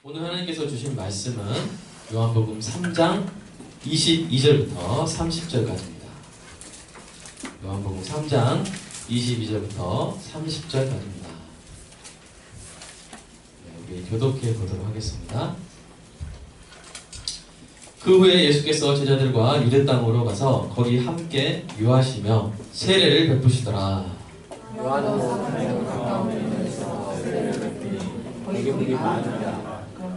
오늘 하나님께서 주신 말씀은 요한복음 3장 22절부터 30절까지입니다. 요한복음 3장 22절부터 30절까지입니다. 우리 교독해 보도록 하겠습니다. 그 후에 예수께서 제자들과 유대 땅으로 가서 거기 함께 유하시며 세례를 베푸시더라. 요한은 가까운 데서 세례를 베푸니 거기 많으니라.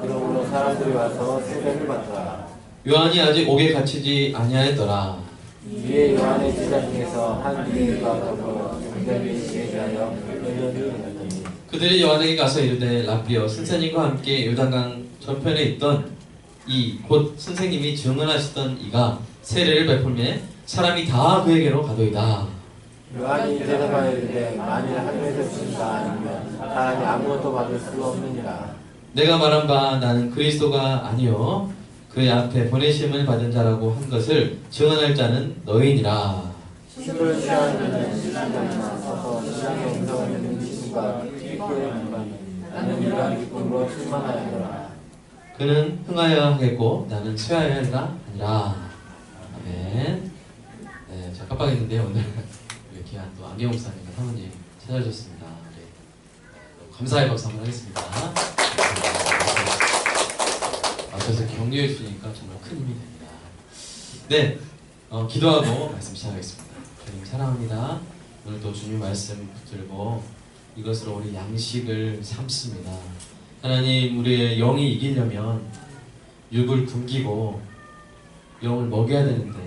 그러므로 사람들이 와서 세례를 받더라. 요한이 아직 옥에 갇히지 아니하였더라. 이에 요한의 제자 중에서 한 유대인과 더불어 장자를 시해하여 의논이 일어나니 그들이 요한에게 가서 이르되 라삐여 선생님과 함께 요단강 저편에 있던 이 곧 선생님이 증언하시던 이가 세례를 베풀매 사람이 다 그에게로 가도이다. 요한이 대답하여 이르되 만일 하늘에서 주신다 아니면 사람이 아무것도 받을 수 없느니라. 내가 말한 바 나는 그리스도가 아니요 그의 앞에 보내심을 받은 자라고 한 것을 증언할 자는 너희니라. 술을 취한 그는 신랑이나 서서 신랑의 음성을 듣는 친구가 기쁘게 말하니 나는 이러한 기쁨으로 충만하였노라. 그는 흥하여야 하겠고 나는 쇠하여야 하리라 아니라. 아멘. 네, 자 깜빡했는데 오늘 우리 귀한 또 안경 목사님과 사모님 찾아주셨습니다. 네, 감사의 박수 한번 하겠습니다. 앞에서 격려해 주시니까 정말 큰 힘이 됩니다. 네, 기도하고 말씀 시작하겠습니다. 주님 사랑합니다. 오늘도 주님 말씀 붙들고 이것으로 우리 양식을 삼습니다. 하나님, 우리의 영이 이기려면 육을 굶기고 영을 먹여야 되는데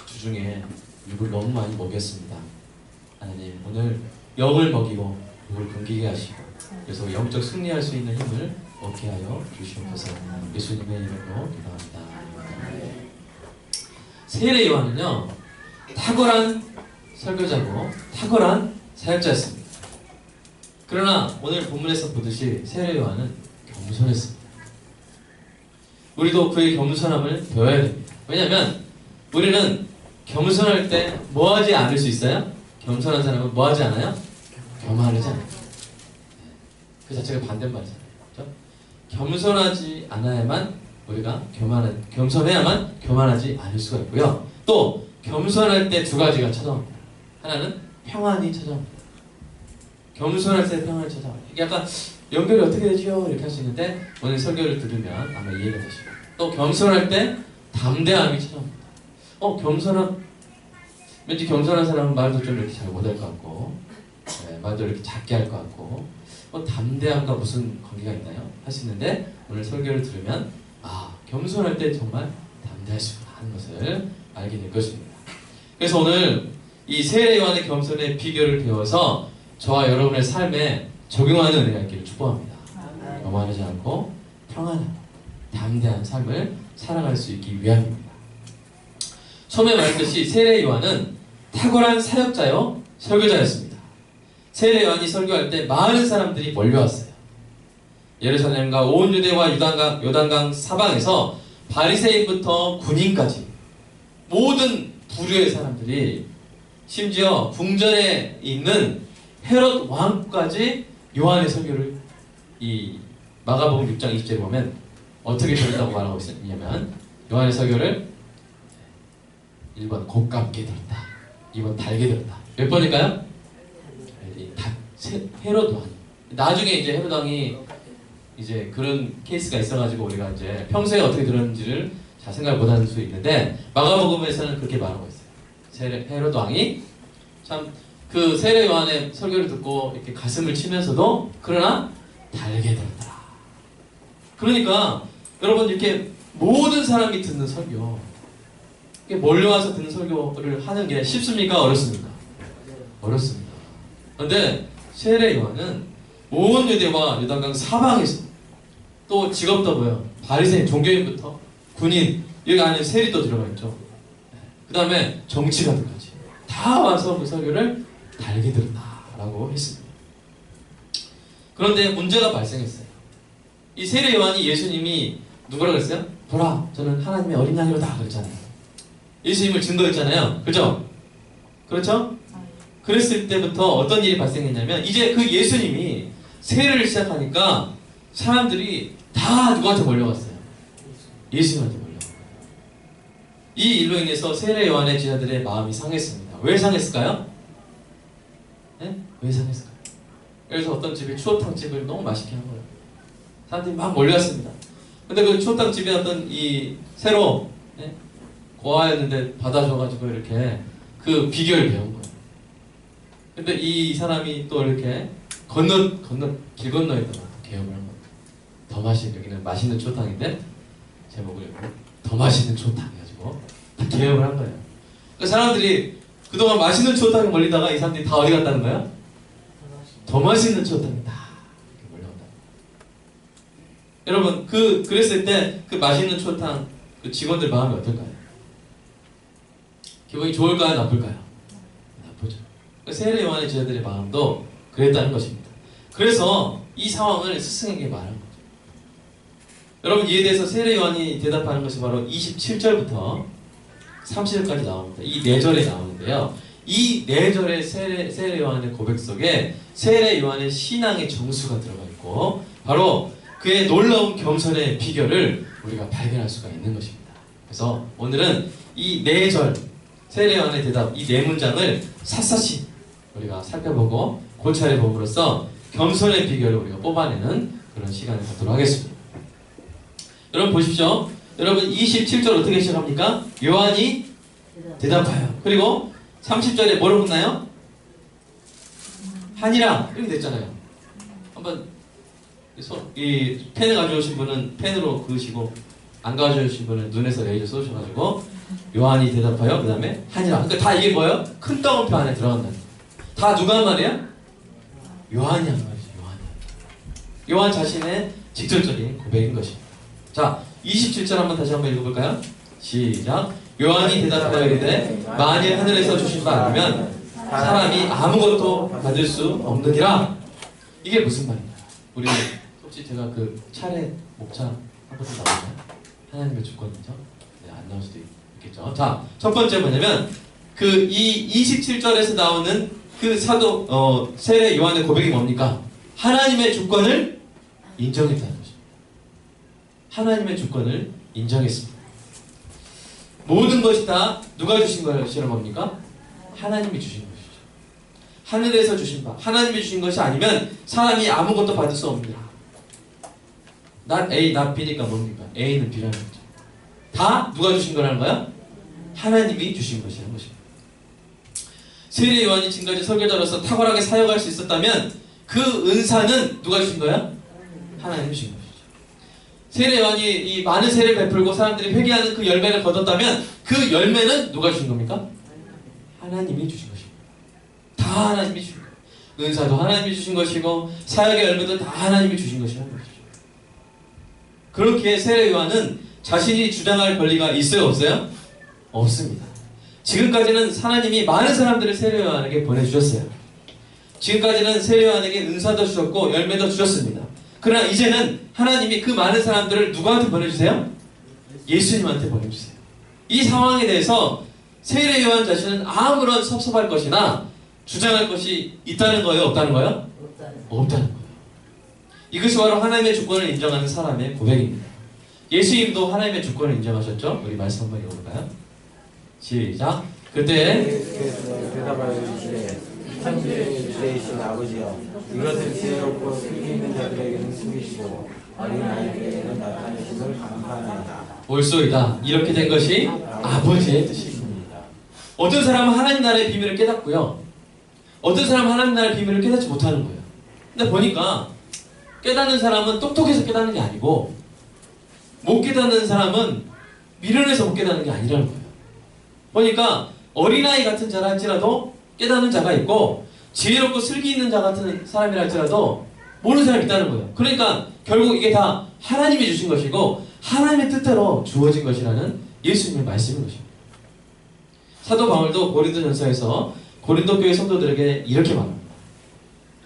주중에 육을 너무 많이 먹였습니다. 하나님, 오늘 영을 먹이고 육을 굶기게 하시고 그래서 영적 승리할 수 있는 힘을 얻게 하여 주시옵소서. 예수님의 이름으로 기도합니다. 세례 요한은요, 탁월한 설교자고 탁월한 사역자였습니다. 그러나 오늘 본문에서 보듯이 세례 요한은 겸손했습니다. 우리도 그의 겸손함을 배워야 됩니다. 왜냐하면 우리는 겸손할 때 뭐 하지 않을 수 있어요? 겸손한 사람은 뭐 하지 않아요? 교만하지 않아요. 그 자체가 반대말이잖아요. 그렇죠? 겸손하지 않아야만 우리가 겸손해야만 교만하지 않을 수가 있고요. 또 겸손할 때 두 가지가 찾아옵니다. 하나는 평안이 찾아옵니다. 겸손할 때 평안이 찾아옵니다. 이게 약간 연결이 어떻게 되죠? 이렇게 할 수 있는데 오늘 설교를 들으면 아마 이해가 되시고, 또 겸손할 때 담대함이 찾아옵니다. 왠지 겸손한 사람은 말도 좀 이렇게 잘 못할 것 같고, 말도 이렇게 작게 할 것 같고, 담대함과 무슨 관계가 있나요? 하시는데 오늘 설교를 들으면 겸손할 때 정말 담대하시구나 하는 것을 알게 될 것입니다. 그래서 오늘 이 세례 요한의 겸손의 비결을 배워서 저와 여러분의 삶에 적용하는 은혜가 있기를 축복합니다. 교만하지 않고 평안하고 담대한 삶을 살아갈 수 있기 위함입니다. 처음에 말했듯이 세례 요한은 탁월한 사역자요 설교자였습니다. 세례 요한이 설교할 때 많은 사람들이 몰려왔어요. 예루살렘과 온 유대와 요단강 사방에서 바리새인부터 군인까지 모든 부류의 사람들이, 심지어 궁전에 있는 헤롯 왕까지 요한의 설교를 이 마가복음 6장 20절에 보면 어떻게 들었다고 말하고 있냐면 요한의 설교를 1번 곱게 들었다, 2번 달게 들었다. 몇 번일까요? 헤롯 왕이. 나중에 이제 헤롯 왕이 이제 그런 케이스가 있어가지고 우리가 이제 평소에 어떻게 들었는지를 잘 생각을 못할 수 있는데 마가복음에서는 그렇게 말하고 있어요. 헤롯 왕이 참 그 세례 요한의 설교를 듣고 이렇게 가슴을 치면서도 그러나 달게 들었다. 그러니까 여러분, 이렇게 모든 사람이 듣는 설교, 몰려와서 듣는 설교를 하는 게 쉽습니까? 어렵습니까? 어렵습니다. 그런데 세례 요한은 온 유대와 요단강 사방에서, 또 직업도 뭐예요? 바리새인, 종교인부터 군인, 여기 안에 세리도 들어가 있죠. 그 다음에 정치가들까지 다 와서 그 설교를 달게 들었다라고 했습니다. 그런데 문제가 발생했어요. 이 세례 요한이 예수님이 누구라고 했어요? 보라, 저는 하나님의 어린 양이로다 그랬잖아요. 예수님을 증거했잖아요. 그죠? 그렇죠? 그랬을 때부터 어떤 일이 발생했냐면, 이제 그 예수님이 세례를 시작하니까 사람들이 다 누구한테 몰려갔어요? 예수님한테 몰려갔어요. 이 일로 인해서 세례 요한의 제자들의 마음이 상했습니다. 왜 상했을까요? 네? 왜 상했을까요? 그래서 어떤 집이 추어탕집을 너무 맛있게 한 거예요. 사람들이 막 몰려왔습니다. 근데 그 추어탕집에 어떤 이 새로 고아였는데 받아줘가지고 이렇게 그 비결을 배운 거예요. 근데 이 사람이 또 이렇게 길 건너에다가 개업을 한 거예요. 더 여기는 맛있는 추어탕인데 제목을 더 맛있는 추어탕 해가지고 다 개업을 한 거예요. 그러니까 사람들이 그동안 맛있는 추어탕에 몰리다가 이 사람들이 다 어디 갔다는 거예요? 더 맛있는 추어탕이다. 이렇게 몰려온다. 여러분 그랬을 때 그 맛있는 추어탕 그 직원들 마음이 어떨까요? 기분이 좋을까요? 나쁠까요? 나쁘죠. 세례 요한의 제자들의 마음도 그랬다는 것입니다. 그래서 이 상황을 스승에게 말한 거죠. 여러분 이에 대해서 세례 요한이 대답하는 것이 바로 27절부터 30절까지 나옵니다. 이 4절에 나오는데요. 이 4절의 세례 요한의 고백 속에 세례 요한의 신앙의 정수가 들어가 있고 바로 그의 놀라운 겸손의 비결을 우리가 발견할 수가 있는 것입니다. 그래서 오늘은 이 4절 세례 요한의 대답 이 4문장을 샅샅이 우리가 살펴보고 고찰해 봄으로써 겸손의 비결을 우리가 뽑아내는 그런 시간을 갖도록 하겠습니다. 여러분 보십시오. 여러분 27절 어떻게 시작합니까? 요한이 대답하여. 그리고 30절에 뭐라고 했나요? 하니라 이렇게 됐잖아요. 한번 이 펜을 가져오신 분은 펜으로 그으시고 안 가져오신 분은 눈에서 레이저 쏘셔가지고 요한이 대답하여 그 다음에 하니라. 그러니까 다 이게 뭐예요? 큰 따옴표 안에 들어간다. 다 누가 한 말이에요? 요한이 한 말이죠. 요한 자신의 직접적인 고백인 것입니다. 자, 27절 다시 한번 읽어볼까요? 시작. 요한이 대답하여 이르되 만일 하늘에서 주신 바 아니면 사람이 아무것도 받을 수 없느니라. 이게 무슨 말인가요? 우리 혹시 제가 그 차례 목차 한 번도 나오나요? 하나님의 주권이죠? 네, 안 나올 수도 있겠죠. 자, 첫 번째 뭐냐면 이 27절에서 나오는 그 사도 세례 요한의 고백이 뭡니까? 하나님의 주권을 인정했다는 것입니다. 하나님의 주권을 인정했습니다. 모든 것이 다 누가 주신 것이라는 겁니까? 하나님이 주신 것이죠. 하늘에서 주신 바, 하나님이 주신 것이 아니면 사람이 아무것도 받을 수 없습니다. not A, not B니까 뭡니까? A는 B라는 거죠. 다 누가 주신 거라는 거야? 하나님이 주신 것이라는 것입니다. 세례 요한이 지금까지 설교자로서 탁월하게 사역할 수 있었다면 그 은사는 누가 주신 거야? 하나님이 주신 것이죠. 세례 요한이 이 많은 세례를 베풀고 사람들이 회개하는 그 열매를 거뒀다면 그 열매는 누가 주신 겁니까? 하나님이 주신 것입니다. 다 하나님이 주신 거예요. 은사도 하나님이 주신 것이고 사역의 열매도 다 하나님이 주신 것이라는 것이죠. 그렇게 세례 요한은 자신이 주장할 권리가 있어요? 없어요? 없습니다. 지금까지는 하나님이 많은 사람들을 세례 요한에게 보내주셨어요. 지금까지는 세례 요한에게 은사도 주셨고 열매도 주셨습니다. 그러나 이제는 하나님이 그 많은 사람들을 누구한테 보내주세요? 예수님한테 보내주세요. 이 상황에 대해서 세례 요한 자신은 아무런 섭섭할 것이나 주장할 것이 있다는 거예요? 없다는 거예요? 없다는 거예요. 이것이 바로 하나님의 주권을 인정하는 사람의 고백입니다. 예수님도 하나님의 주권을 인정하셨죠? 우리 말씀 한번 읽어볼까요? 시작. 그때 대답하여 이르시되 천지의 주되이신 아버지여 이것을 지혜롭고 슬기 있는 자들에게는 숨기시고 어린 아이에게는 나타내심을 감사하나이다. 옳소이다. 이렇게 된 것이 아버지의 뜻입니다. 어떤 사람은 하나님 나라의 비밀을 깨닫고요. 어떤 사람은 하나님 나라의 비밀을 깨닫지 못하는 거예요. 근데 보니까 깨닫는 사람은 똑똑해서 깨닫는 게 아니고 못 깨닫는 사람은 미련해서 못 깨닫는 게 아니라는 거예요. 보니까 어린아이 같은 자라 할지라도 깨닫는 자가 있고 지혜롭고 슬기 있는 자 같은 사람이라 할지라도 모르는 사람이 있다는 거예요. 그러니까 결국 이게 다 하나님이 주신 것이고 하나님의 뜻대로 주어진 것이라는 예수님의 말씀인 것입니다. 사도 바울도 고린도전서에서 고린도 교회 성도들에게 이렇게 말합니다.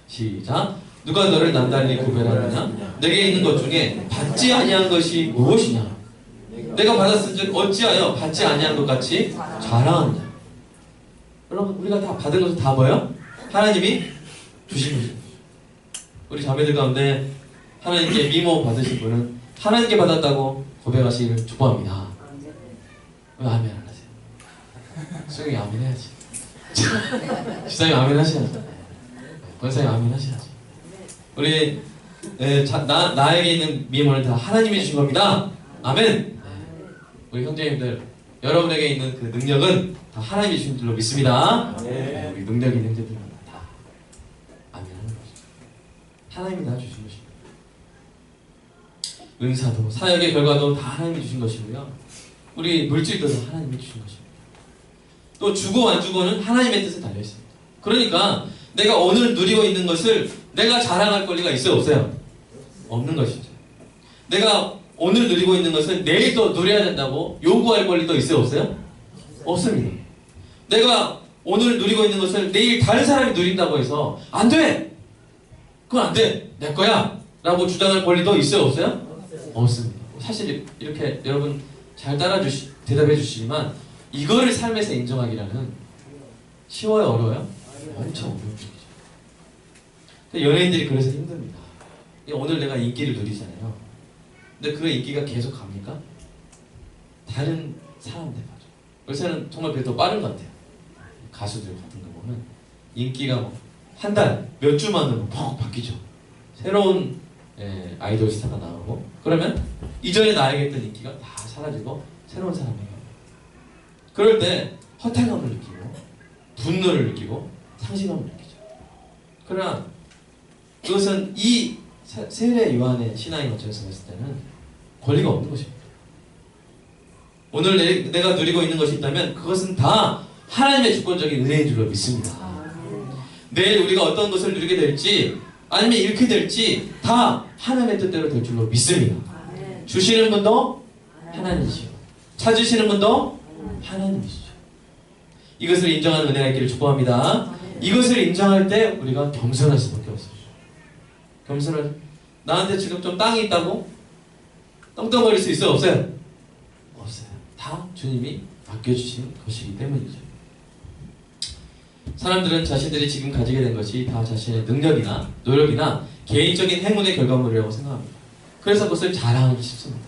시작. 누가 너를 남달리 구별하느냐? 내게 있는 것 중에 받지 아니한 것이 무엇이냐? 내가 받았은즉 어찌하여 받지 아니한 것 같이 자랑하느냐? 여러분 우리가 다 받은 것은 다 뭐예요? 하나님이 주신 것입니다. 우리 자매들 가운데 하나님께 미모 받으신 분은 하나님께 받았다고 고백하시기를 축복합니다. 왜 아멘 안 하세요? 수영이 아멘 해야지. 지사님 아멘 하셔야죠. 권사님 아멘 하셔야죠. 우리 나에게 있는 미모는 다 하나님이 주신 겁니다. 아멘. 우리 형제님들, 여러분에게 있는 그 능력은 다 하나님이 주신 줄로 믿습니다. 우리 능력 있는 형제들은 다 아멘 하는 것이죠. 하나님이 다 주신 것입니다. 은사도 사역의 결과도 다 하나님이 주신 것이고요. 우리 물질도 다 하나님이 주신 것입니다. 또 주고 안 주고는 하나님의 뜻에 달려 있습니다. 그러니까 내가 오늘 누리고 있는 것을 내가 자랑할 권리가 있어요, 없어요? 없는 것이죠. 내가 오늘 누리고 있는 것을 내일 또 누려야 된다고 요구할 권리도 있어요, 없어요? 없습니다. 내가 오늘 누리고 있는 것을 내일 다른 사람이 누린다고 해서 안 돼! 그건 안 돼! 내 거야! 라고 주장할 권리도 있어요, 없어요? 없습니다. 사실 이렇게 여러분 잘 대답해 주시지만 이거를 삶에서 인정하기라는 쉬워요, 어려워요? 엄청 어려운 일이죠. 연예인들이 그래서 힘듭니다. 오늘 내가 인기를 누리잖아요. 근데 그 인기가 계속 갑니까? 다른 사람들 맞아. 요새는 정말 그게 더 빠른 것 같아요. 가수들 같은 거 보면 인기가 뭐 한 달, 몇 주 만에 퍽 바뀌죠. 새로운 아이돌 스타가 나오고 그러면 이전에 나에게 있던 인기가 다 사라지고 새로운 사람이 와요. 그럴 때 허탈감을 느끼고 분노를 느끼고 상실감을 느끼죠. 그러나 그것은 이 세례 요한의 신앙의 관점에서 봤을 때는 권리가 없는 것입니다. 오늘 내가 누리고 있는 것이 있다면 그것은 다 하나님의 주권적인 은혜인 줄로 믿습니다. 내일 우리가 어떤 것을 누리게 될지 아니면 잃게 될지 다 하나님의 뜻대로 될 줄로 믿습니다. 주시는 분도 하나님이시고 찾으시는 분도 하나님이시죠. 이것을 인정하는 은혜가 있기를 축복합니다. 이것을 인정할 때 우리가 겸손할 수밖에 없어요. 겸손할 나한테 지금 좀 땅이 있다고 떵떵거릴 수 있어요? 없어요? 없어요. 다 주님이 맡겨주신 것이기 때문이죠. 사람들은 자신들이 지금 가지게 된 것이 다 자신의 능력이나 노력이나 개인적인 행운의 결과물이라고 생각합니다. 그래서 그것을 자랑하기 쉽습니다.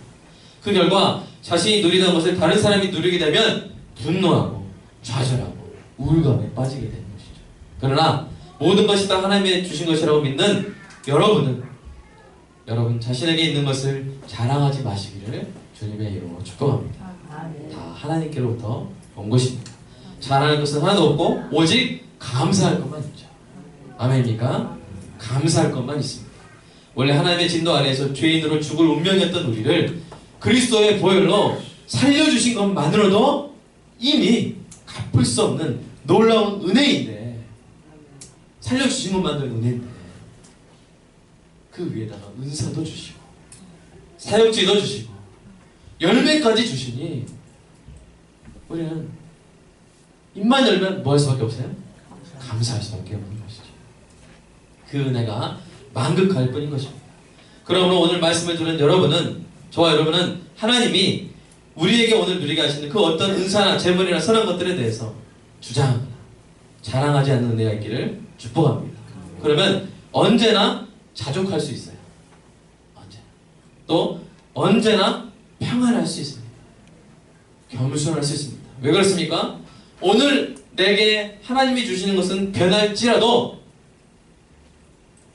그 결과 자신이 누리던 것을 다른 사람이 누리게 되면 분노하고 좌절하고 우울감에 빠지게 되는 것이죠. 그러나 모든 것이 다 하나님이 주신 것이라고 믿는 여러분 자신에게 있는 것을 자랑하지 마시기를 주님의 이름으로 축복합니다. 다 하나님께로부터 온 것입니다. 자랑할 것은 하나도 없고 오직 감사할 것만 있죠. 아멘입니까? 감사할 것만 있습니다. 원래 하나님의 진도 아래에서 죄인으로 죽을 운명이었던 우리를 그리스도의 보혈로 살려주신 것만으로도 이미 갚을 수 없는 놀라운 은혜인데, 살려주신 것만으로도 은혜인데 그 위에다가 은사도 주시고 사역지도 주시고 열매까지 주시니 우리는 입만 열면 뭐 할 수밖에 없어요? 감사할 수밖에 없는 것이죠. 그 은혜가 만극할 뿐인 것입니다. 그러므로 오늘 말씀을 들은 여러분은, 저와 여러분은 하나님이 우리에게 오늘 누리게 하시는 그 어떤 은사나 재물이나 선한 것들에 대해서 주장하거나 자랑하지 않는 은혜가 있기를 축복합니다. 그러면 언제나 자족할 수 있어요. 언제나. 또 언제나 평안할 수 있습니다. 겸손할 수 있습니다. 왜 그렇습니까? 오늘 내게 하나님이 주시는 것은 변할지라도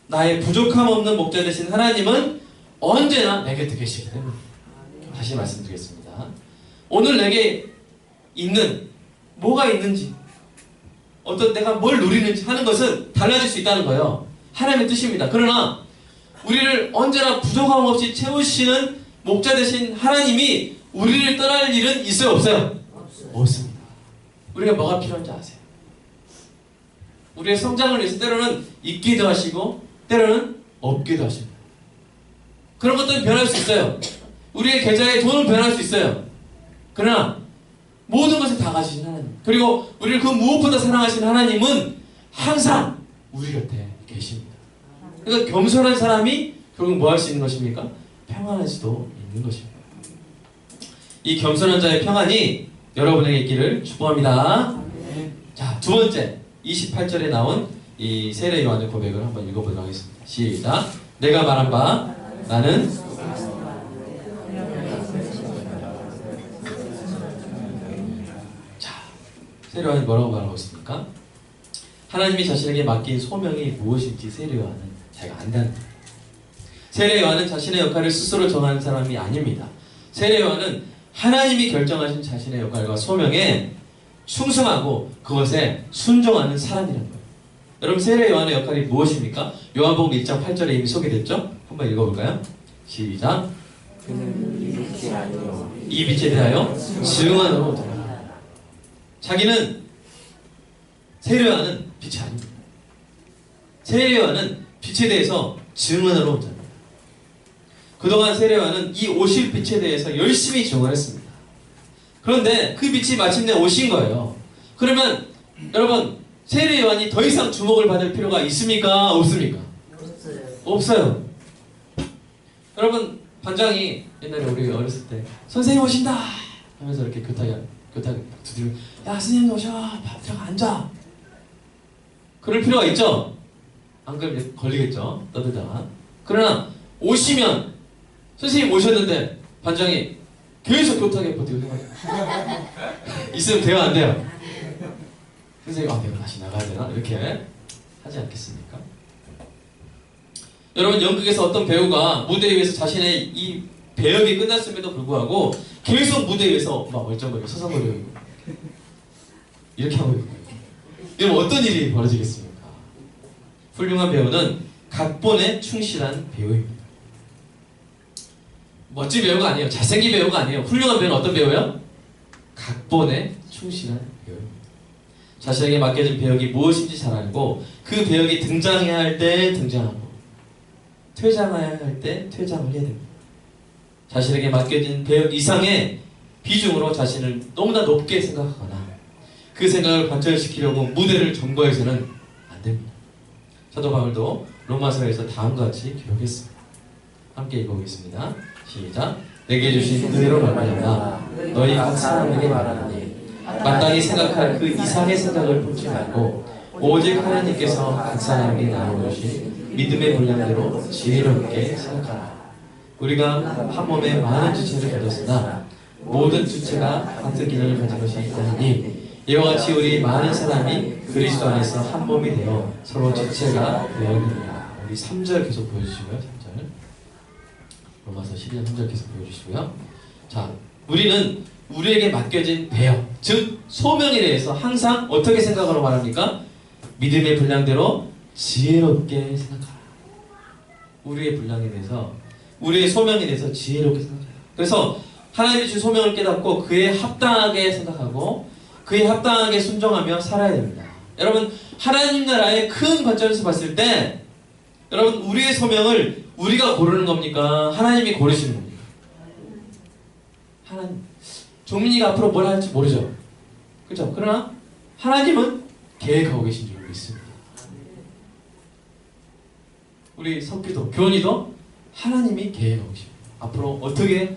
나의 부족함 없는 목자 되신 하나님은 언제나 내 곁에 계시기 때문에, 다시 말씀드리겠습니다. 오늘 내게 있는 뭐가 있는지, 어떤 내가 뭘 누리는지 하는 것은 달라질 수 있다는 거예요. 하나님의 뜻입니다. 그러나 우리를 언제나 부족함 없이 채우시는 목자 되신 하나님이 우리를 떠날 일은 있어요, 없어요? 없습니다. 우리가 뭐가 필요한지 아세요? 우리의 성장을 위해서 때로는 있기도 하시고 때로는 없기도 하십니다. 그런 것들은 변할 수 있어요. 우리의 계좌에 돈은 변할 수 있어요. 그러나 모든 것을 다 가지신 하나님, 그리고 우리를 그 무엇보다 사랑하신 하나님은 항상 우리 곁에 계십니다. 그러니까 겸손한 사람이 결국 뭐 할 수 있는 것입니까? 평안할 수도 있는 것입니다. 이 겸손한 자의 평안이 여러분에게 있기를 축복합니다. 자, 두 번째 28절에 나온 이 세례 요한의 고백을 한번 읽어보도록 하겠습니다. 시작. 내가 말한 바 나는 자, 세례 요한이 뭐라고 말하고 있습니까? 하나님이 자신에게 맡긴 소명이 무엇인지 세례 요한은 잘 안다는 거예요. 세례 요한은 자신의 역할을 스스로 정하는 사람이 아닙니다. 세례 요한은 하나님이 결정하신 자신의 역할과 소명에 충성하고 그것에 순종하는 사람이라는 거예요. 여러분, 세례 요한의 역할이 무엇입니까? 요한복음 1장 8절에 이미 소개됐죠? 한번 읽어볼까요? 시작. 그는 이 빛이 아니요 이 빛에 대하여 증언하러 오더라. 자기는 세례 요한은 빛이 아닙니다. 세례 요한은 빛에 대해서 증언하러 온 자입니다. 그동안 세례 요한은 이 오실 빛에 대해서 열심히 증언했습니다. 그런데 그 빛이 마침내 오신 거예요. 그러면 여러분, 세례 요한이 더 이상 주목을 받을 필요가 있습니까? 없습니까? 없어요. 여러분, 반장이 옛날에 우리 어렸을 때 선생님 오신다 하면서 이렇게 교탁에 두드리면, 야, 선생님 오셔, 들어가 앉아. 그럴 필요가 있죠? 안 그러면 걸리겠죠? 떠들다가. 그러나 오시면, 선생님 오셨는데 반장이 계속 교탁에 버티고 있으면 돼요, 안 돼요? 선생님, 내가 다시 나가야 되나? 이렇게 하지 않겠습니까? 여러분, 연극에서 어떤 배우가 무대 위에서 자신의 이 배역이 끝났음에도 불구하고 계속 무대 위에서 막 멀쩡거리고 서성거리고 이렇게 하고 있고요. 이러면 어떤 일이 벌어지겠습니까? 훌륭한 배우는 각본에 충실한 배우입니다. 멋진 배우가 아니에요. 잘생긴 배우가 아니에요. 훌륭한 배우는 어떤 배우예요? 각본에 충실한 배우입니다. 자신에게 맡겨진 배역이 무엇인지 잘 알고 그 배역이 등장해야 할 때 등장하고 퇴장해야 할 때 퇴장을 해야 됩니다. 자신에게 맡겨진 배역 이상의 비중으로 자신을 너무나 높게 생각하거나 그 생각을 관철시키려고 무대를 점거해서는 안 됩니다. 사도 바울도 로마서에서 다음과 같이 기록했습니다. 함께 읽어보겠습니다. 시작. 내게 주신 은혜로 말미암아 너희 각 사람에게 말하노니 마땅히 생각할 그 이상의 생각을 품지 말고 오직 하나님께서 각 사람에게 나눠주신 믿음의 분량대로 지혜롭게 생각하라. 우리가 한 몸에 많은 주체를 가졌으나 모든 주체가 같은 기능을 가진 것이 아니니 이와 같이 우리 많은 사람이 그리스도 안에서 한 몸이 되어 서로 주체가 되었느니라. 우리 3절 계속 보여주시고요. 3절 로마서 12장 3절 계속 보여주시고요. 자, 우리는 우리에게 맡겨진 배역, 즉 소명에 대해서 항상 어떻게 생각하러 말합니까? 믿음의 분량대로 지혜롭게 생각하라. 우리의 분량에 대해서, 우리의 소명에 대해서 지혜롭게 생각해라. 그래서 하나님이 주신 소명을 깨닫고 그에 합당하게 생각하고 그에 합당하게 순종하며 살아야 됩니다. 여러분, 하나님 나라의 큰 관점에서 봤을 때 여러분, 우리의 소명을 우리가 고르는 겁니까? 하나님이 고르시는 겁니까? 하나님. 종민이가 앞으로 뭘 할지 모르죠. 그렇죠? 그러나 하나님은 계획하고 계신 줄 믿습니다. 우리 석기도, 교원이도 하나님이 계획하고 계십니다. 앞으로 어떻게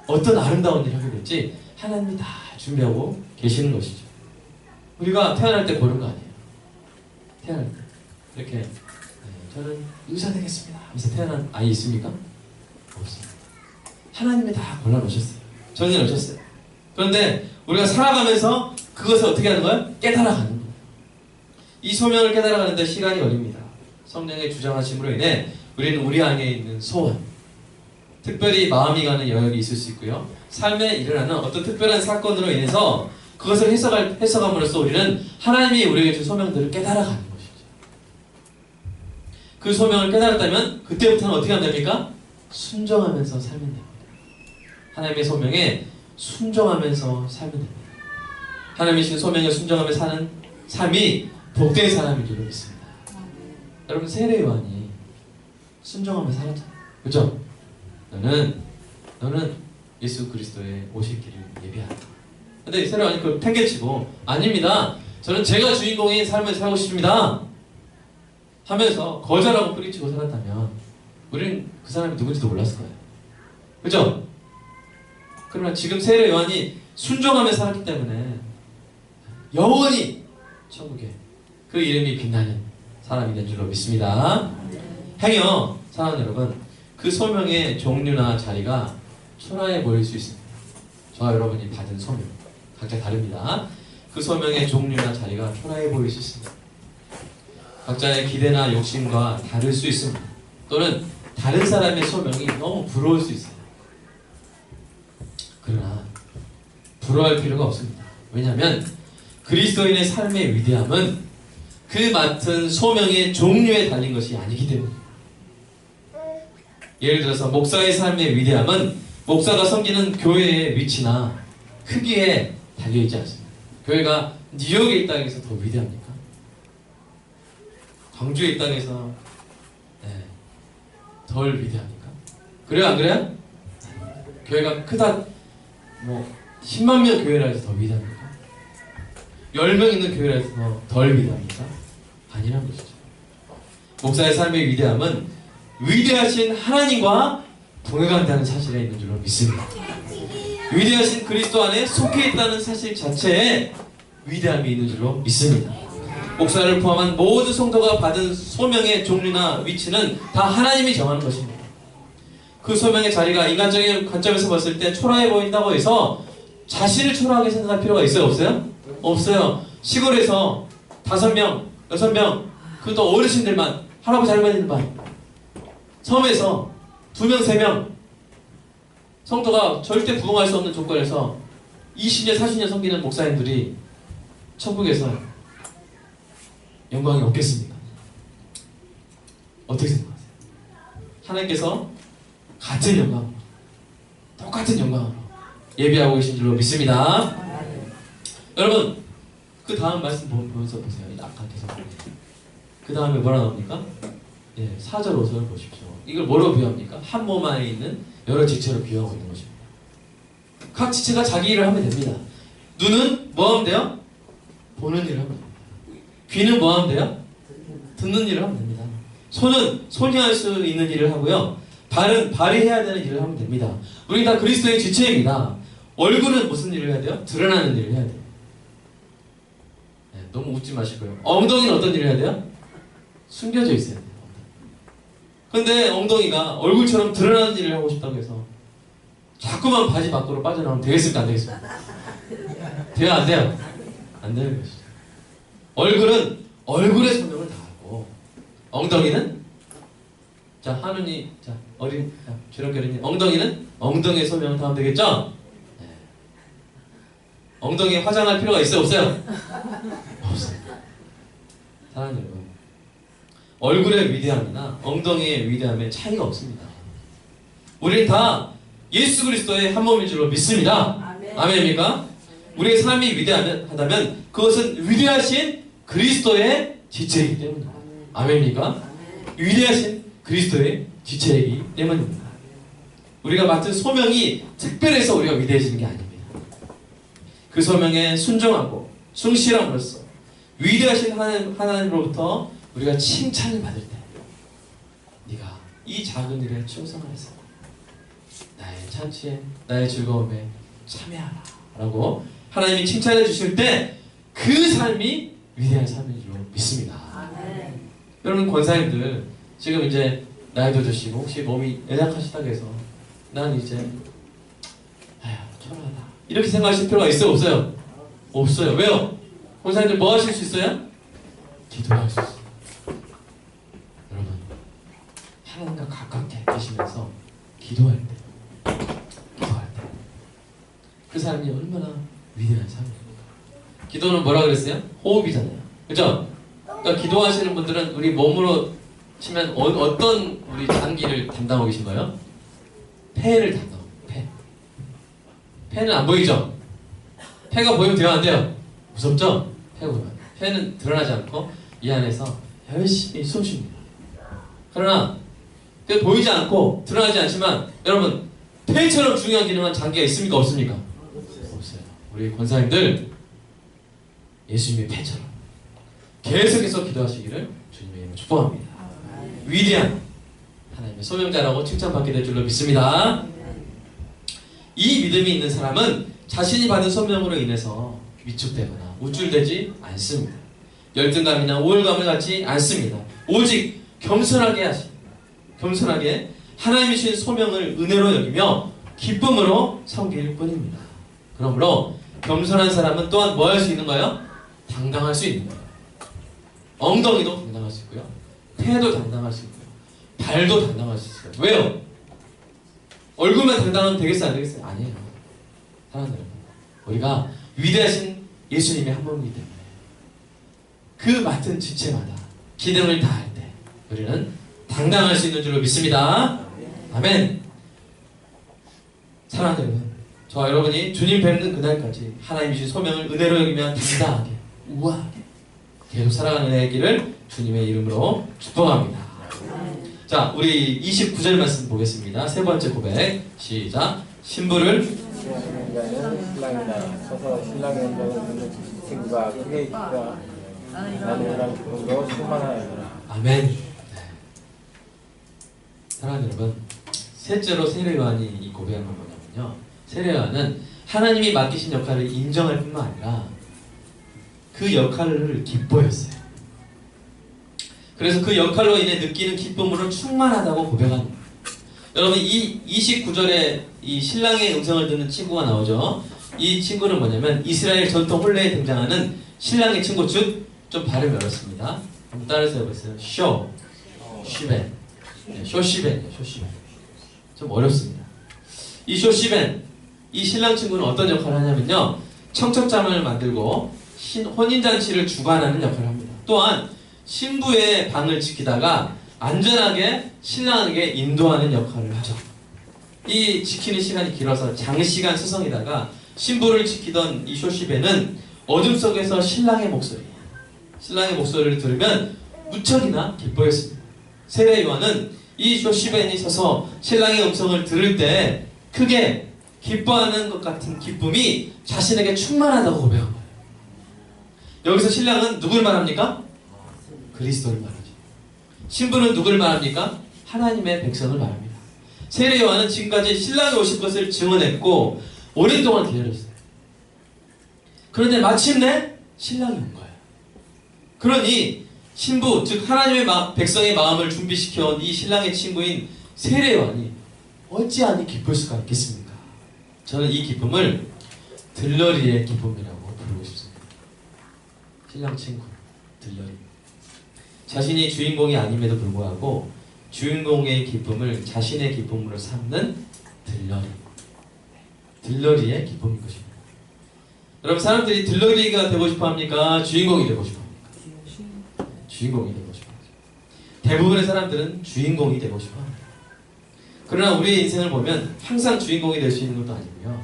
어떤 아름다운 일을 하게 될지 하나님이 다 준비하고 계시는 것이죠. 우리가 태어날 때 고른 거 아니에요. 태어날 때 이렇게 저는 의사 되겠습니다 하면서 태어난 아이 있습니까? 없습니다. 하나님이 다 골라놓으셨어요. 정해놓으셨어요. 그런데 우리가 살아가면서 그것을 어떻게 하는 거예요? 깨달아가는 거예요. 이 소명을 깨달아가는데 시간이 걸립니다. 성령의 주장하심으로 인해 우리는 우리 안에 있는 소원, 특별히 마음이 가는 영역이 있을 수 있고요. 삶에 일어나는 어떤 특별한 사건으로 인해서 그것을 해석함으로써 우리는 하나님이 우리에게 준 소명들을 깨달아가는 것이죠. 그 소명을 깨달았다면 그때부터는 어떻게 하면 됩니까? 순종하면서 살면 됩니다. 하나님의 소명에 순종하면서 살면 됩니다. 하나님이 주신 소명에 순종하며 사는 삶이 복된 사람인 줄 믿습니다. 여러분, 세례 요한이 순종하며 살았잖아요. 그렇죠? 너는 예수 그리스도의 오실 길을 예비하라. 근데 세례 요한이 그걸 팽개치고 아닙니다. 저는 제가 주인공인 삶을 살고 싶습니다 하면서 거절하고 뿌리치고 살았다면 우리는 그 사람이 누군지도 몰랐을 거예요. 그렇죠? 그러나 지금 세례 요한이 순종하며 살았기 때문에 영원히 천국에 그 이름이 빛나는 사람이 된 줄로 믿습니다. 행여 사랑하는 여러분, 그 소명의 종류나 자리가 초라해 보일 수 있습니다. 저와 여러분이 받은 소명 각자 다릅니다. 그 소명의 종류나 자리가 초라해 보일 수 있습니다. 각자의 기대나 욕심과 다를 수 있습니다. 또는 다른 사람의 소명이 너무 부러울 수 있어요. 그러나 부러워할 필요가 없습니다. 왜냐하면 그리스도인의 삶의 위대함은 그 맡은 소명의 종류에 달린 것이 아니기 때문입니다. 예를 들어서 목사의 삶의 위대함은 목사가 섬기는 교회의 위치나 크기에 달려있지 않습니다. 교회가 뉴욕에 있다고 해서 더 위대합니까? 광주에 있다고 해서 덜 위대합니까? 그래요 안 그래요? 교회가 크다 10만 명 교회라 해서 더 위대합니까? 10명 있는 교회라 해서 덜 위대합니까? 아니란 것이죠. 목사의 삶의 위대함은 위대하신 하나님과 동행한다는 사실에 있는 줄로 믿습니다. 위대하신 그리스도 안에 속해 있다는 사실 자체에 위대함이 있는 줄로 믿습니다. 목사를 포함한 모든 성도가 받은 소명의 종류나 위치는 다 하나님이 정하는 것입니다. 그 소명의 자리가 인간적인 관점에서 봤을 때 초라해 보인다고 해서 자신을 초라하게 생각할 필요가 있어요? 없어요? 없어요. 시골에서 5명, 6명, 그것도 어르신들만, 할아버지 할머니들만, 섬에서 2명, 3명, 성도가 절대 부응할 수 없는 조건에서 20년, 40년 섬기는 목사님들이 천국에서 영광이 없겠습니까? 어떻게 생각하세요? 하나님께서 같은 영광으로, 똑같은 영광으로 예비하고 계신 줄로 믿습니다. 여러분, 그 다음 말씀 보면서 보세요. 아까 계속 그 다음에 뭐라 나옵니까? 4절 5절 보십시오. 이걸 뭐로 비유합니까? 한 몸 안에 있는 여러 지체로 비유하고 있는 것입니다. 각 지체가 자기 일을 하면 됩니다. 눈은 뭐 하면 돼요? 보는 일을 하면 됩니다. 귀는 뭐 하면 돼요? 듣는 일을 하면 됩니다. 손은 손이 할 수 있는 일을 하고요. 발은 발이 해야 되는 일을 하면 됩니다. 우리 다 그리스도의 지체입니다. 얼굴은 무슨 일을 해야 돼요? 드러나는 일을 해야 돼요. 너무 웃지 마시고요. 엉덩이는 어떤 일을 해야 돼요? 숨겨져 있어야 돼요. 근데 엉덩이가 얼굴처럼 드러나는 일을 하고 싶다고 해서 자꾸만 바지 밖으로 빠져나오면 되겠습니까? 안 되겠습니까? 돼요? 안 돼요? 안 되는 것이죠. 얼굴은 얼굴의 소명을 다하고 엉덩이는 자 하느님 자 어린 주렁결이님 엉덩이는 엉덩이의 소명을 다하면 되겠죠? 네. 엉덩이에 화장할 필요가 있어요? 없어요? 없어요. 사랑하는 여러분, 얼굴의 위대함이나 엉덩이의 위대함에 차이가 없습니다. 우리는 다 예수 그리스도의 한 몸인 줄로 믿습니다. 아멘입니까? 우리의 삶이 위대하다면 그것은 위대하신 그리스도의 지체이기 때문입니다. 아멘입니까? 위대하신 그리스도의 지체이기 때문입니다. 우리가 맡은 소명이 특별해서 우리가 위대해지는 게 아닙니다. 그 소명에 순종하고 충실함으로써 위대하신 하나님으로부터 우리가 칭찬을 받을 때 네가 이 작은 일에 충성하여서 나의 잔치에 나의 즐거움에 참여하라 라고 하나님이 칭찬해 주실 때 그 삶이 위대한 삶인 줄로 믿습니다. 여러분 권사님들 지금 이제 나이도 드시고 혹시 몸이 연약하시다고 해서 난 이제 초라하다 이렇게 생각하실 필요가 있어요? 없어요? 없어요. 왜요? 권사님들 뭐 하실 수 있어요? 기도할 수 있어요. 여러분 하나님과 가깝게 계시면서 기도할 때 그 사람이 얼마나 위대한 삶입니까? 기도는 뭐라 그랬어요? 호흡이잖아요. 그죠? 그러니까 기도하시는 분들은 우리 몸으로 치면 어떤 우리 장기를 담당하고 계신 거예요? 폐를 담당하고 폐는 안 보이죠? 폐가 보이면 돼요? 안 돼요? 무섭죠? 폐가 보이면 폐는 드러나지 않고 이 안에서 열심히 숨 쉽니다. 그러나 보이지 않고 드러나지 않지만 여러분 폐처럼 중요한 기능한 장기가 있습니까? 없습니까? 없어요. 우리 권사님들 예수님의 폐처럼 계속해서 기도하시기를 주님의 이름으로 축복합니다. 위대한 하나님의 소명자라고 칭찬받게 될 줄로 믿습니다. 이 믿음이 있는 사람은 자신이 받은 소명으로 인해서 위축되거나 우쭐대지 않습니다. 열등감이나 우월감을 갖지 않습니다. 오직 겸손하게 하십니다. 겸손하게 하나님이 주신 소명을 은혜로 여기며 기쁨으로 섬길 뿐입니다. 그러므로 겸손한 사람은 또한 뭐 할 수 있는 거예요? 당당할 수 있는 거예요. 엉덩이도 당당할 수 있고요. 폐도 당당할 수 있고요. 발도 당당할 수 있어요. 왜요? 얼굴만 당당하면 되겠어요? 안 되겠어요? 아니에요. 사랑하는 여러분, 우리가 위대하신 예수님이 한 분이기 때문에 그 맡은 지체마다 기능을 다할 때 우리는 당당할 수 있는 줄로 믿습니다. 아멘. 사랑하는 여러분, 저와 여러분이 주님 뵙는 그날까지 하나님이 주신 소명을 은혜로 여기며 당당하게, 우아하게 계속 살아가는 애 길을 주님의 이름으로 축복합니다. 자, 우리 29절 말씀 보겠습니다. 세 번째 고백 시작. 신부를 신랑이다. 서서 신랑의 음성을 듣는 친구가 크게 있다. 나는 이랑 기쁨으로 충만하여라. 아멘. 네. 사랑하는 여러분, 셋째로 세례 요한이 이 고백한 건 뭐냐면요, 세례 요한은 하나님이 맡기신 역할을 인정할 뿐만 아니라 그 역할을 기뻐했어요. 그래서 그 역할로 인해 느끼는 기쁨으로 충만하다고 고백합니다. 여러분, 이 29절에 이 신랑의 음성을 듣는 친구가 나오죠. 이 친구는 뭐냐면 이스라엘 전통 혼례에 등장하는 신랑의 친구, 즉 좀 발음이 어렵습니다. 한번 따라서 해보세요. 쇼시벤. 네, 쇼시벤이에요. 쇼시벤. 좀 어렵습니다. 이 쇼시벤, 이 신랑 친구는 어떤 역할을 하냐면요, 청첩장을 만들고 혼인잔치를 주관하는 역할을 합니다. 또한 신부의 방을 지키다가 안전하게 신랑에게 인도하는 역할을 하죠. 이 지키는 시간이 길어서 장시간 수성이다가 신부를 지키던 이 쇼시벤은 어둠 속에서 신랑의 목소리를 들으면 무척이나 기뻐했습니다. 세례 요한은 이 쇼시벤이 서서 신랑의 음성을 들을 때 크게 기뻐하는 것 같은 기쁨이 자신에게 충만하다고 고백한 거예요. 여기서 신랑은 누굴 말합니까? 그리스도를 말하죠. 신부는 누구를 말합니까? 하나님의 백성을 말합니다. 세례 요한은 지금까지 신랑이 오실 것을 증언했고 오랫동안 기다렸어요. 그런데 마침내 신랑이 온 거예요. 그러니 신부, 즉 하나님의 백성의 마음을 준비시켜온 이 신랑의 친구인 세례 요한이 어찌하니 기쁠 수가 있겠습니까? 저는 이 기쁨을 들러리의 기쁨이라고 부르고 싶습니다. 신랑 친구, 들러리. 자신이 주인공이 아님에도 불구하고 주인공의 기쁨을 자신의 기쁨으로 삼는 들러리. 들러리의 기쁨인 것입니다. 여러분, 사람들이 들러리가 되고 싶어 합니까? 주인공이 되고 싶어 합니까? 주인공이 되고 싶어 합니다. 대부분의 사람들은 주인공이 되고 싶어 합니다. 그러나 우리의 인생을 보면 항상 주인공이 될 수 있는 것도 아니고요,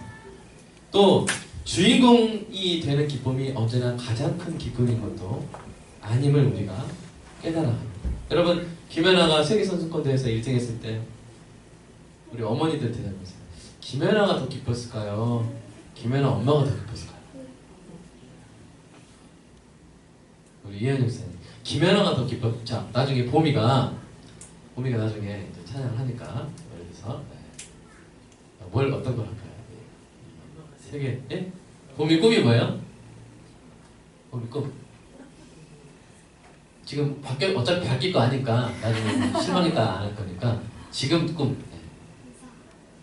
또 주인공이 되는 기쁨이 언제나 가장 큰 기쁨인 것도 아님을 우리가 깨달아야 합니다. 여러분, 김연아가 세계선수권대회에서 1등 했을 때 우리 어머니들 대답하세요. 김연아가 더 기뻤을까요? 김연아 엄마가 더 기뻤을까요? 우리 이현영 목사님, 김연아가 더 자, 나중에 보미가 나중에 이제 찬양을 하니까 예를 들어서 뭘 어떤 걸 할까요? 세계, 예? 보미 꿈이 뭐예요? 보미 꿈. 지금 어차피 바뀔 거 아니까 나중에 실망했다 안 할 거니까 지금 꿈.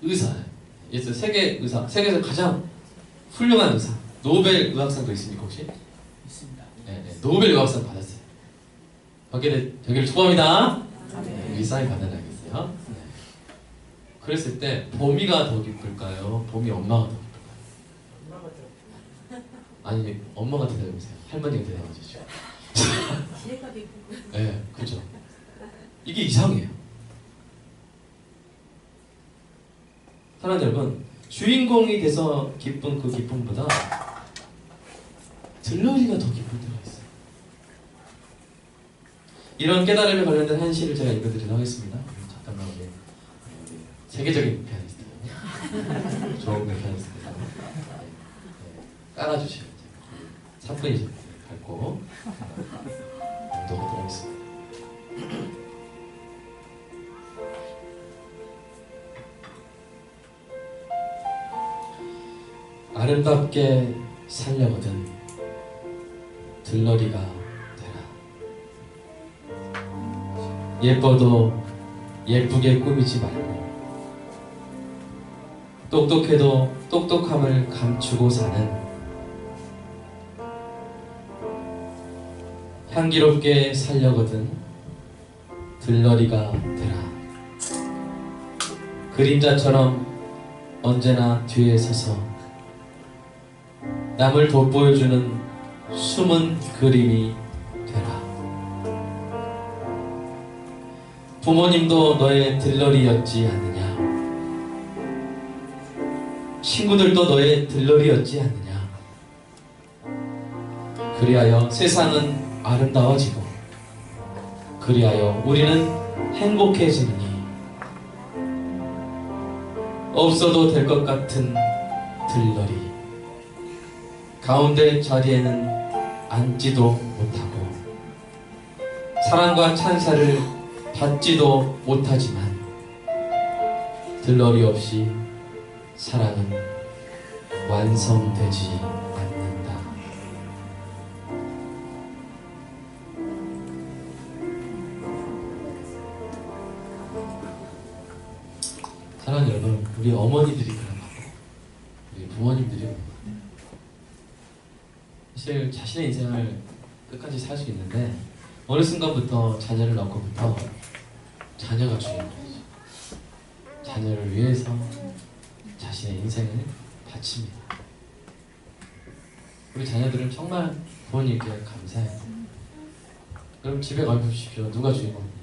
의사. 예수 세계 의사. 세계에서 가장 훌륭한 의사. 노벨 의학상도 있습니까 혹시? 있습니다. 네, 노벨 의학상 받았어요. 되기를 축복합니다. 네, 우리 사인 받아놔야겠어요. 네. 그랬을 때 보미가 더 기쁠까요? 보미 엄마가 더 기쁠까요? 아니, 엄마가 대답해보세요. 할머니가 대답해주죠. 네, 그죠. 이게 이상해요. 사랑하는 여러분, 주인공이 돼서 기쁜 그 기쁨보다 들러리가 더 기쁠 때가 있어요. 이런 깨달음에 관련된 한시를 제가 읽어드리도록 하겠습니다. 잠깐만, 우리 세계적인 피아니스트, 좋은 피아니스트가 깔아주시면 3분이 밟고 넣어보도록 하겠습니다. 아름답게 살려거든 들러리가 되라. 예뻐도 예쁘게 꾸미지 말고 똑똑해도 똑똑함을 감추고 사는 향기롭게 살려거든 들러리가 되라. 그림자처럼 언제나 뒤에 서서 남을 돋보여주는 숨은 그림이 되라. 부모님도 너의 들러리였지 않느냐? 친구들도 너의 들러리였지 않느냐? 그리하여 세상은 아름다워지고 그리하여 우리는 행복해지느니 없어도 될 것 같은 들러리 가운데 자리에는 앉지도 못하고 사랑과 찬사를 받지도 못하지만 들러리 없이 사랑은 완성되지 않는다. 사랑하는 여러분, 우리 어머니들이 그런 거 같아요. 우리 부모님들이 그런 거 같아요. 사실 자신의 인생을 끝까지 살 수 있는데 어느 순간부터 자녀를 낳고부터 자녀가 주인공이죠. 자녀를 위해서 자신의 인생을 바칩니다. 우리 자녀들은 정말 부모님께 감사해요. 그럼 집에 가보십시오. 누가 주인공입니까?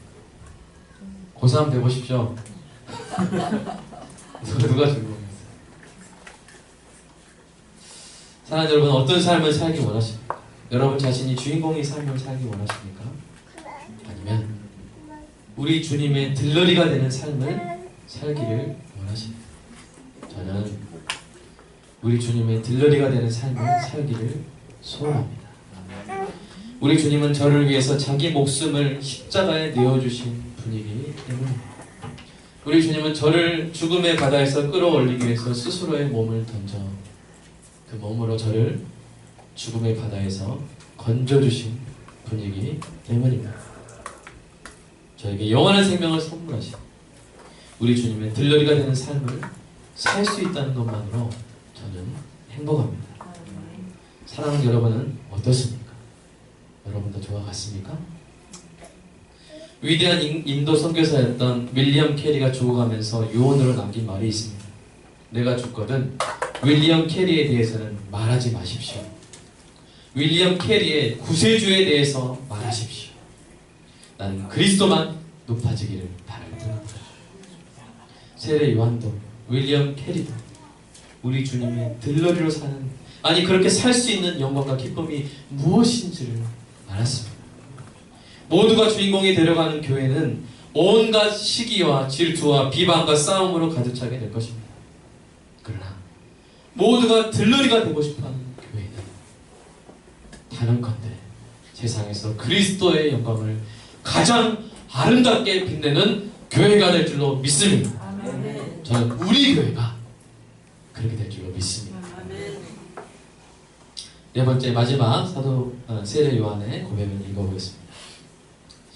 고3 돼보십시오. 누가 주인공이었어요? 사랑하는 여러분, 어떤 삶을 살기 원하십니까? 여러분 자신이 주인공의 삶을 살기 원하십니까? 아니면 우리 주님의 들러리가 되는 삶을 살기를 원하십니까? 저는 우리 주님의 들러리가 되는 삶을 살기를 소원합니다. 우리 주님은 저를 위해서 자기 목숨을 십자가에 내어주신 분이기 때문입니다. 우리 주님은 저를 죽음의 바다에서 끌어올리기 위해서 스스로의 몸을 던져 그 몸으로 저를 죽음의 바다에서 건져주신 분이기 때문입니다. 저에게 영원한 생명을 선물하신 우리 주님의 들러리가 되는 삶을 살 수 있다는 것만으로 저는 행복합니다. 사랑하는 여러분은 어떻습니까? 여러분도 저와 같습니까? 위대한 인도 선교사였던 윌리엄 캐리가 죽어가면서 유언으로 남긴 말이 있습니다. 내가 죽거든 윌리엄 캐리에 대해서는 말하지 마십시오. 윌리엄 캐리의 구세주에 대해서 말하십시오. 나는 그리스도만 높아지기를 바랄 뿐입니다. 세례 요한도 윌리엄 캐리도 우리 주님의 들러리로 사는, 아니 그렇게 살 수 있는 영광과 기쁨이 무엇인지를 알았습니다. 모두가 주인공이 되려가는 교회는 온갖 시기와 질투와 비방과 싸움으로 가득 차게 될 것입니다. 그러나 모두가 들러리가 되고 싶어하는 교회는 단언컨대 세상에서 그리스도의 영광을 가장 아름답게 빛내는 교회가 될 줄로 믿습니다. 저는 우리 교회가 그렇게 될 줄로 믿습니다. 네 번째 마지막 사도 세례 요한의 고백을 읽어보겠습니다.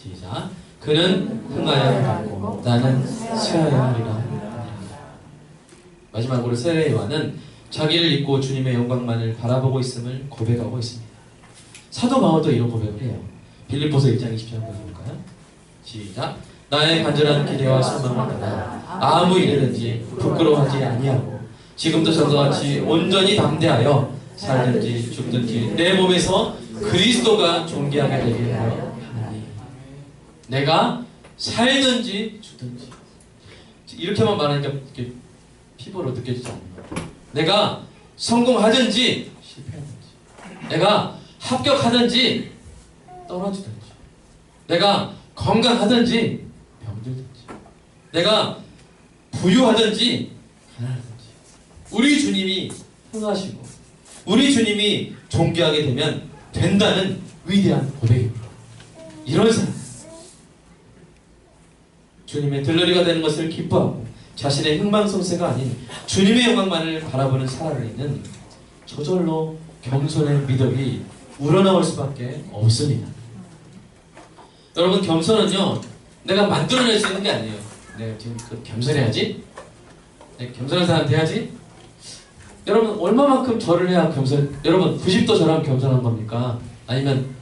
시작. 그는 흥하여야 하고 나는 쇠하여야 하리라. 마지막으로 세례 요한은 자기를 잊고 주님의 영광만을 바라보고 있음을 고백하고 있습니다. 사도 바울도 이런 고백을 해요. 빌립보서 1장 20절 한번 볼까요? 시작. 나의 간절한 기대와 소망을 따라 아무 일이든지 부끄러워하지 아니하고 지금도 저와 같이 온전히 담대하여 살든지 죽든지 내 몸에서 그리스도가 존귀하게 되게 하여 하나니 내가 살든지 죽든지 이렇게만 말하니까 이렇게 피부로 느껴지지 않는 거예요. 내가 성공하든지 실패하든지 내가 합격하든지 떨어지든지 내가 건강하든지 병들든지 내가 부유하든지 가난하든지 우리 주님이 흥하시고 우리 주님이 존귀하게 되면 된다는 위대한 고백입니다. 이런 사람 주님의 들러리가 되는 것을 기뻐하고 자신의 흥망성쇠가 아닌 주님의 영광만을 바라보는 사람에게는 저절로 겸손의 미덕이 우러나올 수밖에 없습니다. 여러분, 겸손은요 내가 만들어낼 수 있는 게 아니에요. 내가 지금 겸손해야지. 내가 겸손한 사람 돼야지. 여러분 얼마만큼 절을 해야 겸손? 여러분 90도 절하면 겸손한 겁니까? 아니면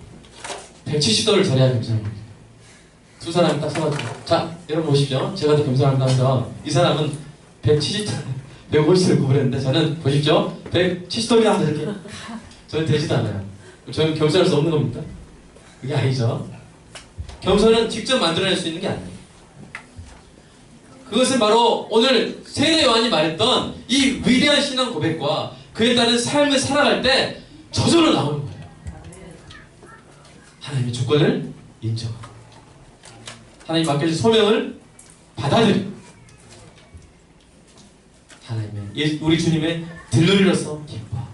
170도를 절해야 겸손한 겁니까? 두 사람이 딱 서가지고 자 여러분 보십시오. 제가 더 겸손한가 하면서 이 사람은 170도 150도를 구분했는데 저는 보십시오 170도이다 이렇게 저는 되지도 않아요. 저는 겸손할 수 없는 겁니까? 그게 아니죠. 겸손은 직접 만들어낼 수 있는 게 아니에요. 그것은 바로 오늘 세례 요한이 말했던 이 위대한 신앙 고백과 그에 따른 삶을 살아갈 때 저절로 나오는 거예요. 하나님의 주권을 인정하고 하나님 맡겨진 소명을 받아들이고 하나님의 우리 주님의 들러리로서 기뻐하고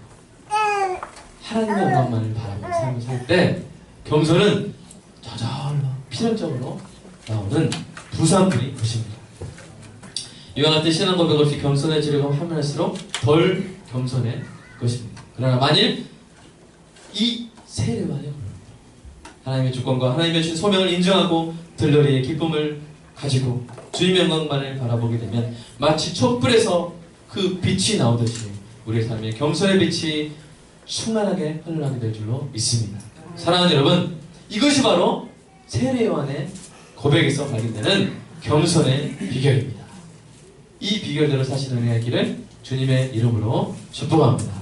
하나님의 영광만을 바라보는 삶을 살 때 겸손은 저절로 필연적으로 나오는 부산물이 것입니다. 이와 같은 신앙 고백 없이 겸손해지려고 하면 할수록 덜 겸손해 것입니다. 그러나 만일 이 세례만에 하나님의 주권과 하나님의 주신 소명을 인정하고 들러리의 기쁨을 가지고 주님의 영광만을 바라보게 되면 마치 촛불에서 그 빛이 나오듯이 우리의 삶에 겸손의 빛이 충만하게 흘러나게 될 줄로 믿습니다. 사랑하는 여러분, 이것이 바로 세례 요한의 고백에서 발견되는 겸손의 비결입니다. 이 비결대로 사시는 은혜의 길을 주님의 이름으로 축복합니다.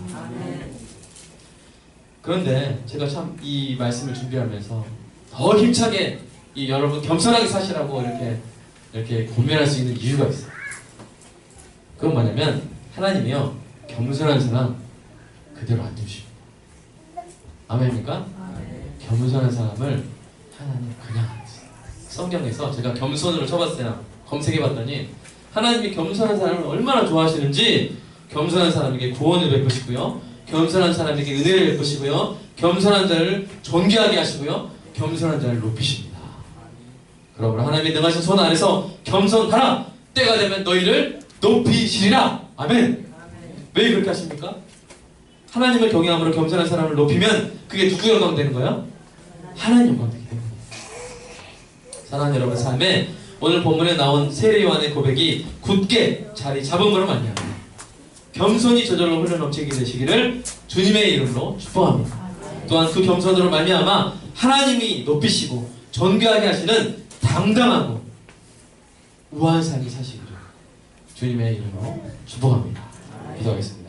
그런데 제가 참 이 말씀을 준비하면서 더 힘차게 이 여러분 겸손하게 사시라고 이렇게 고민할 수 있는 이유가 있어요. 그건 뭐냐면 하나님이요 겸손한 사람 그대로 안 두십니다. 아멘입니까? 겸손한 사람을 하나님 그냥 안 두세요. 성경에서 제가 겸손으로 쳐봤어요. 검색해봤더니 하나님이 겸손한 사람을 얼마나 좋아하시는지 겸손한 사람에게 구원을 베푸시고요, 겸손한 사람에게 은혜를 베푸시고요, 겸손한 자를 존귀하게 하시고요, 겸손한 자를 높이십니다. 그러므로 하나님이 능하신 손 아래서 겸손하라. 때가 되면 너희를 높이시리라. 아멘. 왜 그렇게 하십니까? 하나님을 경외함으로 겸손한 사람을 높이면 그게 누구 영광 되는 거예요? 하나님 영광 되기 때문에. 사랑하는 여러분 삶에 오늘 본문에 나온 세례 요한의 고백이 굳게 자리 잡은 거로 말미암아 겸손이 저절로 흘러넘치게 되시기를 주님의 이름으로 축복합니다. 또한 그 겸손으로 말미암아 하나님이 높이시고 존귀하게 하시는 당당하고 우아한 삶이 사시기를 주님의 이름으로 축복합니다. 기도하겠습니다.